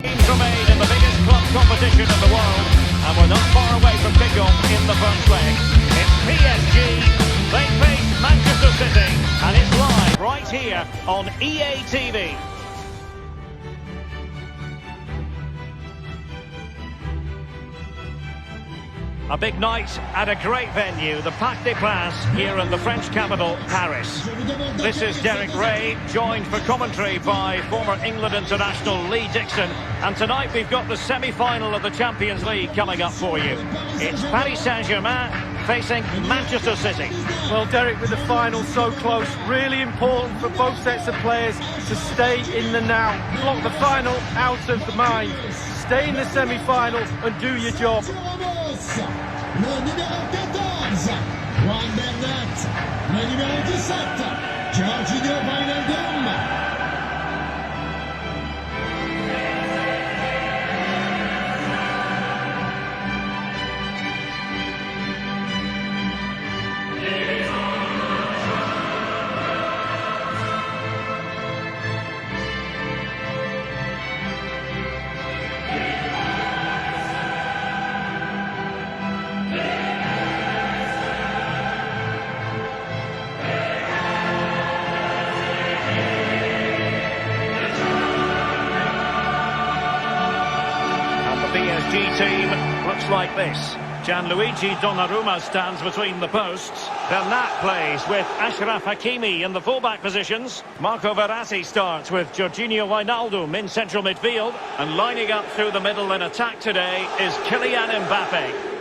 Games are made in the biggest club competition in the world, and we're not far away from kickoff in the first leg. It's PSG, they face Manchester City, and it's live right here on EA TV. A big night at a great venue, the Parc des Princes, here in the French capital, Paris. This is Derek Ray, joined for commentary by former England international Lee Dixon. And tonight we've got the semi-final of the Champions League coming up for you. It's Paris Saint-Germain facing Manchester City. Well, Derek, with the final so close, really important for both sets of players to stay in the now. Block the final out of the mind. Stay in the semi-final and do your job. Le numéro 14, Juan Bernat. Le numéro 17, Georginio Wijnaldum. PSG team looks like this. Gianluigi Donnarumma stands between the posts. Bernat plays with Achraf Hakimi in the fullback positions. Marco Verratti starts with Georginio Wijnaldum in central midfield. And lining up through the middle in attack today is Kylian Mbappe.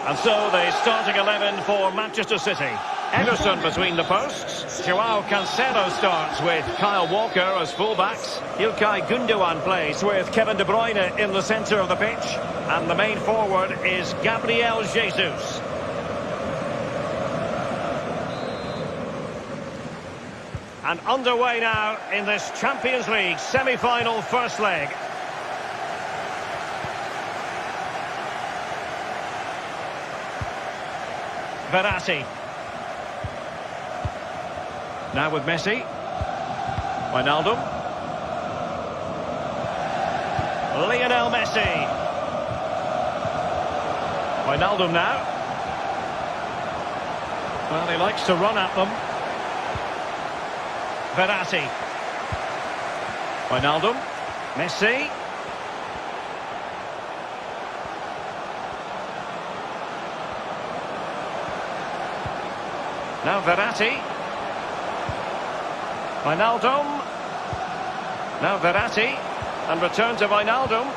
And so the starting 11 for Manchester City. Ederson between the posts. Joao Cancelo starts with Kyle Walker as fullbacks. İlkay Gündoğan plays with Kevin De Bruyne in the centre of the pitch. And the main forward is Gabriel Jesus. And underway now in this Champions League semi-final first leg. Verratti. Now with Messi. Wijnaldum. Lionel Messi. Wijnaldum now. Well, he likes to run at them. Verratti. Wijnaldum. Messi. Now Verratti. Wijnaldum. Now Verratti. And return to Wijnaldum.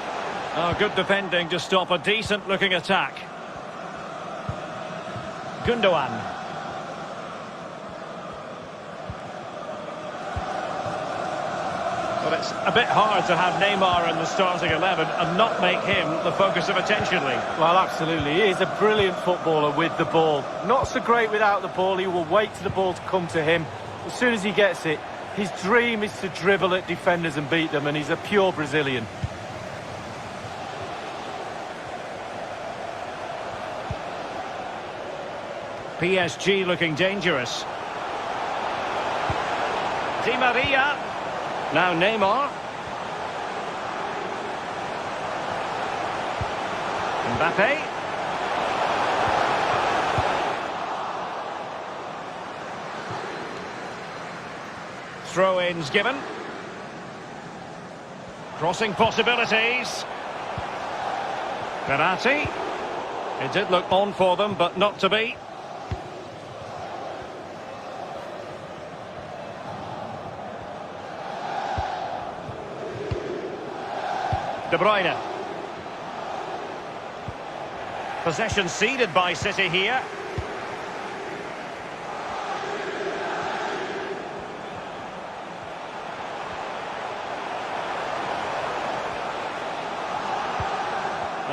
Oh, good defending to stop a decent-looking attack. Gündoğan. Well, it's a bit hard to have Neymar in the starting 11 and not make him the focus of attention, Lee. Well, absolutely. He is a brilliant footballer with the ball. Not so great without the ball. He will wait for the ball to come to him. As soon as he gets it, his dream is to dribble at defenders and beat them, and he's a pure Brazilian. PSG looking dangerous. Di Maria. Now Neymar. Mbappe. Throw-ins given. Crossing possibilities. Verratti. It did look on for them, but not to be. De Bruyne. Possession ceded by City here.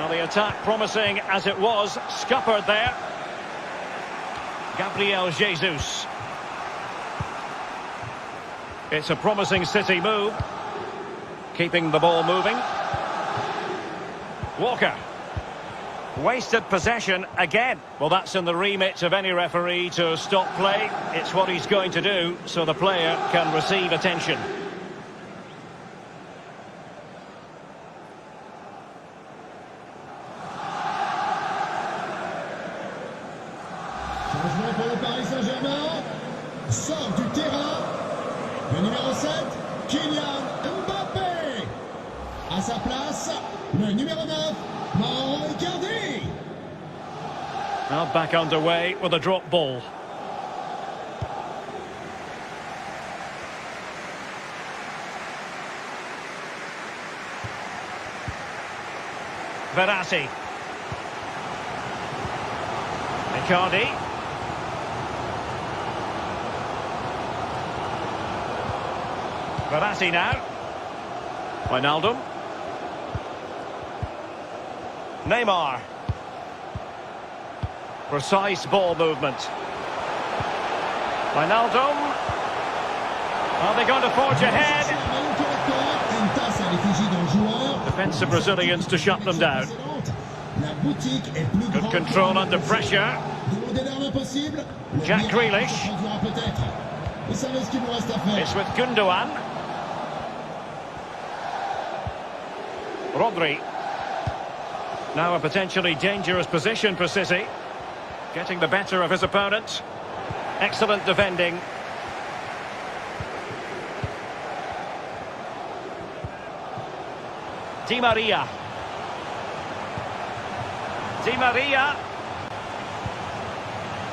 Well, the attack promising as it was, scuppered there. Gabriel Jesus. It's a promising City move. Keeping the ball moving. Walker. Wasted possession again. Well, that's in the remit of any referee to stop play. It's what he's going to do, so the player can receive attention. Changement pour le Paris Saint-Germain. Sort du terrain. Le numéro 7, Kylian Mbappé. À sa place, le numéro 9, Mauro Icardi. Now back underway with a drop ball. Verratti. Icardi. Verratti now. Wijnaldum. Neymar. Precise ball movement. Wijnaldum. Are they going to forge ahead? Defensive Brazilians to shut them down. Good control under pressure. Jack Grealish. It's with Gundogan. Rodri. Now a potentially dangerous position for City. Getting the better of his opponent. Excellent defending. Di Maria. Di Maria.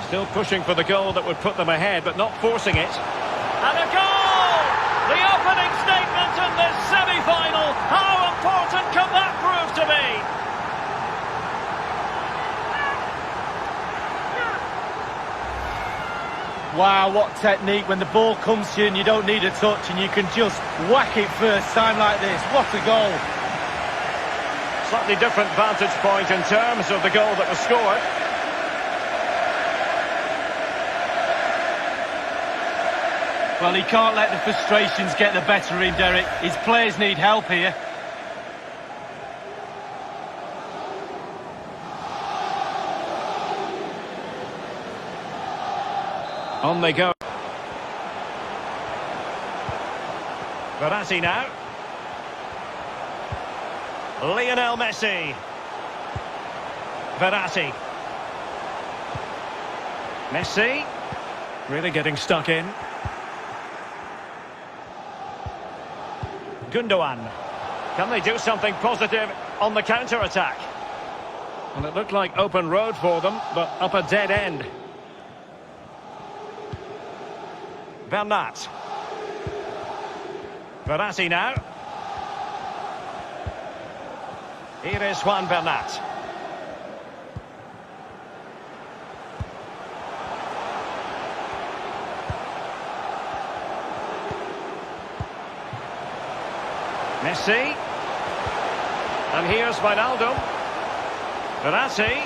Still pushing for the goal that would put them ahead, but not forcing it. And a goal! The opening statement in this semi-final. How important can that prove to be? Wow, what technique when the ball comes to you and you don't need a touch and you can just whack it first time like this. What a goal. Slightly different vantage point in terms of the goal that was scored. Well, he can't let the frustrations get the better of him, Derek. His players need help here. On they go. Verratti now. Lionel Messi. Verratti. Messi. Really getting stuck in. Gundogan. Can they do something positive on the counter-attack? Well, it looked like open road for them, but up a dead end. Bernat. Verratti now. Here is Juan Bernat. Messi. And here's Wijnaldum. Verratti.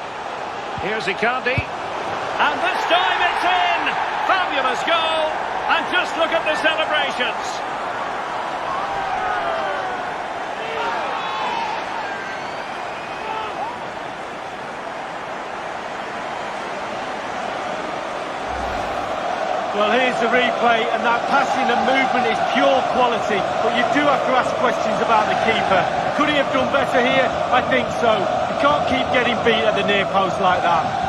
Here's Icardi. And this time it's in! Fabulous goal! And just look at the celebrations. Well, here's the replay, and that passing and movement is pure quality. But you do have to ask questions about the keeper. Could he have done better here? I think so. You can't keep getting beat at the near post like that.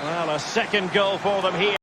Well, a second goal for them here.